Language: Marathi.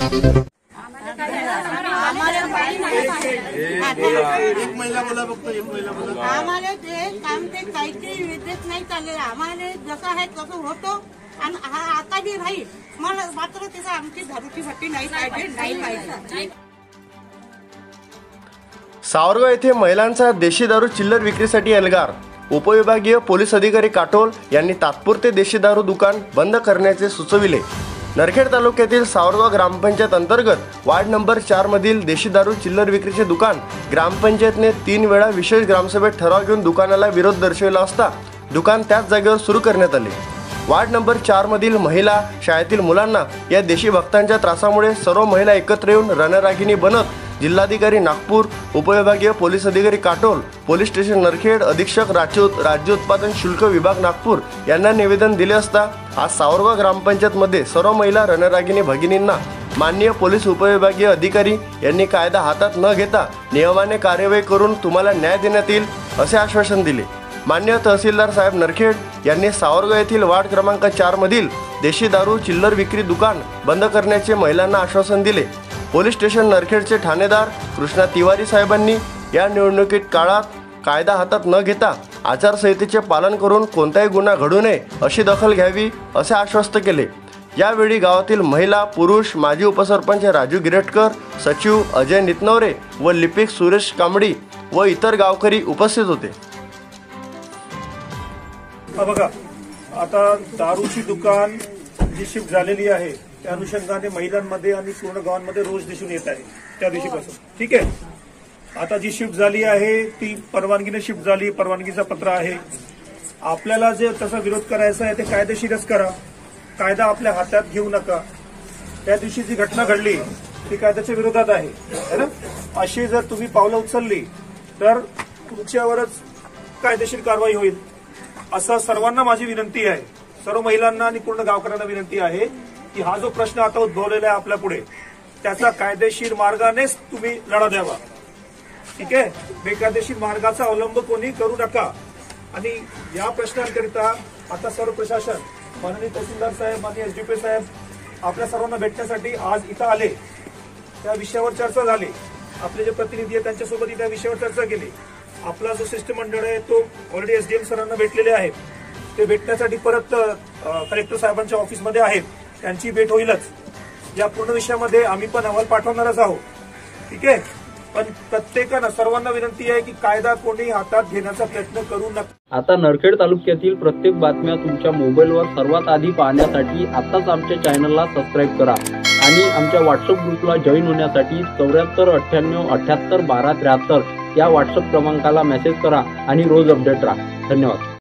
एक महिला बोला फक्त, एक महिला बोला। आम्हाला ते काम ते काहीतरी विद्युत नाही चाललेलं, आम्हाला जसं आहे तसं होतो आणि आता बी राहील, मला मात्र त्याचा आमची दारूची भट्टी नाही पाहिजे। सावरगाव येथे महिलांचा देशी दारू चिल्लर विक्रीसाठी एल्गार। उपविभागीय पोलीस अधिकारी काटोल यांनी तात्पुरते देशी दारू दुकान बंद करण्याचे सुचविले। नरखेड तालुक्यातील सावरगाव ग्रामपंचायत अंतर्गत वार्ड नंबर 4 मधील देशी दारू चिल्लर विक्रीचे दुकान ग्रामपंचायतने 3 वेळा विशेष ग्रामसभेत ठराव घेऊन दुकानाला विरोध दर्शविला असता दुकान त्याच जागेवर सुरू करण्यात आले। वार्ड नंबर 4 मधील महिला, शाळेतील मुलांना या देशी भक्तांच्या त्रासामुळे सर्व महिला एकत्र येऊन रणरागिणी बनत जिल्हाधिकारी नागपूर, उपविभागीय पोलीस अधिकारी काटोल, पोलीस स्टेशन नरखेड, अधीक्षक राज्य उत्पादन शुल्क विभाग नागपूर यांना निवेदन दिले असता आज सावरगाव ग्रामपंचायतमध्ये सर्व महिला रणरागिणी भगिनींना माननीय पोलीस उपविभागीय अधिकारी यांनी कायदा हातात न घेता नियमाने कार्यवाही करून तुम्हाला न्याय देण्यात येईल असे आश्वासन दिले। माननीय तहसीलदार साहेब नरखेड यांनी सावरगाव येथील वार्ड क्रमांक 4 मधील देशी दारू चिल्लर विक्री दुकान बंद करण्याचे महिलांना आश्वासन दिले। पोलीस स्टेशन नरखेडचे ठाणेदार कृष्णा तिवारी साहेबांनी या निवडणुकीत काळात कायदा हातात न घेता आचारसंहितेचे पालन करून कोणताही गुन्हा घडू नये अशी दखल घ्यावी असे आश्वस्त केले। यावेळी गावातील महिला, पुरुष, माजी उपसरपंच राजू गिरटकर, सचिव अजय नितनवरे व लिपिक सुरेश कांबडी व इतर गावकरी उपस्थित होते। बघा, आता दारूची दुकान जी शिफ्ट झालेली आहे त्या अनुषंगाने महिलांमध्ये आणि पूर्ण गावांमध्ये रोज दिसून येत आहे त्या दिवशीपासून। ठीक आहे, आता जी शिफ्ट झाली आहे ती परवानगीने शिफ्ट झाली, परवानगीचा पत्र आहे। आपल्याला जे तसा विरोध करायचा आहे ते कायदेशीरच करा, कायदा आपल्या हातात घेऊ नका। त्या दिवशी जी घटना घडली ती कायद्याच्या विरोधात आहे ना। अशी जर तुम्ही पावलं उचलली तर तुमच्यावरच कायदेशीर कारवाई होईल असं सर्वांना माझी विनंती आहे। सर्व महिलांना आणि पूर्ण गावकऱ्यांना विनंती आहे की हा जो प्रश्न आता उद्भवलेला आहे आपल्या पुढे त्याचा कायदेशीर मार्गानेच तुम्ही लढा द्यावा। ठीक आहे, बेकायदेशीर मार्गाचा अवलंब कोणी करू नका। आणि या प्रश्नांकरिता आता सर्व प्रशासन, माननीय तहसीलदार साहेब, माननीय एसडीपी साहेब आपल्या सर्वांना भेटण्यासाठी आज इथं आले। त्या विषयावर चर्चा झाली, आपले जे प्रतिनिधी आहेत त्यांच्यासोबत त्या विषयावर चर्चा केली। आपला जो शिष्टमंडळ आहे तो ऑलरेडी एसडीएम सरांना भेटलेले आहेत, ते भेटण्यासाठी परत कलेक्टर साहेबांच्या ऑफिसमध्ये आहेत, त्यांची भेट होईलच। या पूर्ण विषयामध्ये आम्ही पण अहवाल पाठवणारच आहोत। ठीक आहे, पण प्रत्येकानं सर्वांना विनंती आहे की कायदा कोणी हातात घेण्याचा प्रयत्न करू नका। आता नरखेड तालुक्यातील प्रत्येक बातम्या तुमच्या मोबाईलवर सर्वात आधी पाहण्यासाठी आताच आमच्या चॅनलला सबस्क्राईब करा आणि आमच्या व्हॉट्सअप ग्रुपला जॉईन होण्यासाठी 74 98 78 12 73 या व्हॉट्सअप क्रमांकाला मेसेज करा आणि रोज अपडेट राहा। धन्यवाद।